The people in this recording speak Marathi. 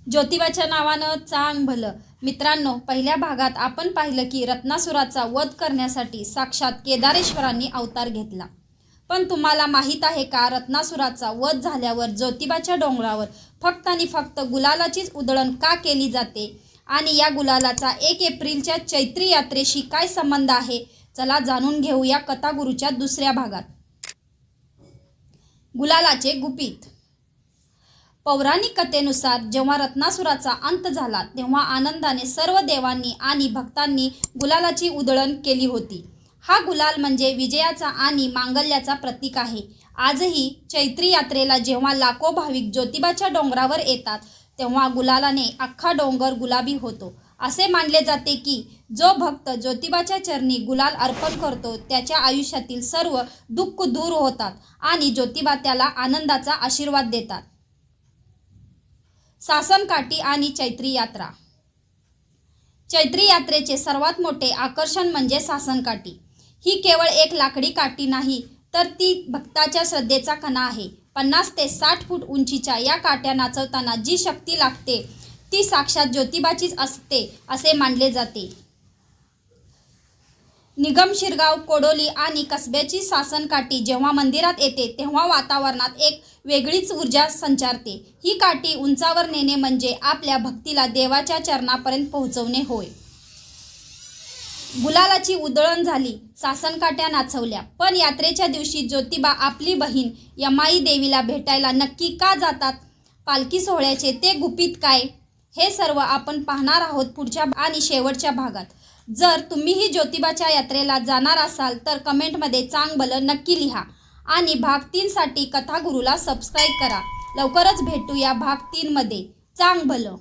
ज्योतिबाच्या नावानं चांग भलं. मित्रांनो, पहिल्या भागात आपण पाहिलं की रत्नासुराचा वध करण्यासाठी साक्षात केदारेश्वरांनी अवतार घेतला. पण तुम्हाला माहीत आहे का, रत्नासुराचा वध झाल्यावर ज्योतिबाच्या डोंगरावर फक्त आणि फक्त गुलालाचीच उधळण का केली जाते आणि या गुलालाचा 1 एप्रिलच्या चैत्री यात्रेशी काय संबंध आहे? चला जाणून घेऊया कथागुरूच्या दुसऱ्या भागात. गुलालाचे गुपित. पौराणिक कथेनुसार जेव्हा रत्नासुराचा अंत झाला तेव्हा आनंदाने सर्व देवांनी आणि भक्तांनी गुलालाची उधळण केली होती. हा गुलाल म्हणजे विजयाचा आणि मांगल्याचा प्रतीक आहे. आजही चैत्री यात्रेला जेव्हा लाखो भाविक ज्योतिबाच्या डोंगरावर येतात तेव्हा गुलालाने अख्खा डोंगर गुलाबी होतो. असे मानले जाते की जो भक्त ज्योतिबाच्या चरणी गुलाल अर्पण करतो त्याच्या आयुष्यातील सर्व दुःख दूर होतात आणि ज्योतिबा त्याला आनंदाचा आशीर्वाद देतात. सासनकाठी आणि चैत्री यात्रा. चैत्री यात्रेचे सर्वात मोठे आकर्षण म्हणजे सासनकाठी. ही केवळ एक लाकडी काठी नाही, तर ती भक्ताच्या श्रद्धेचा कणा आहे. 50 ते 60 फूट उंचीच्या या काठ्या नाचवताना जी शक्ती लागते ती साक्षात ज्योतिबाचीच असते असे मानले जाते. निगम, शिरगाव, कोडोली आणि कसब्याची सासनकाठी जेव्हा मंदिरात येते तेव्हा वातावरणात एक वेगळीच ऊर्जा संचारते. ही काठी उंचावर नेणे म्हणजे आपल्या भक्तीला देवाच्या चरणापर्यंत पोहोचवणे होय. गुलालाची उधळण झाली, सासनकाठ्या नाचवल्या, पण यात्रेच्या दिवशी ज्योतिबा आपली बहीण यमाई देवीला भेटायला नक्की का जातात? पालखी सोहळ्याचे ते गुपित काय? हे सर्व आपण पाहणार आहोत पुढच्या आणि शेवटच्या भागात. जर तुम्हीही ज्योतिबाच्या यात्रेला जाणार असाल तर कमेंटमध्ये चांग भलं नक्की लिहा आणि भाग 3 साठी कथागुरूला सबस्क्राईब करा. लवकरच भेटूया भाग 3 मध्ये. चांग भलं.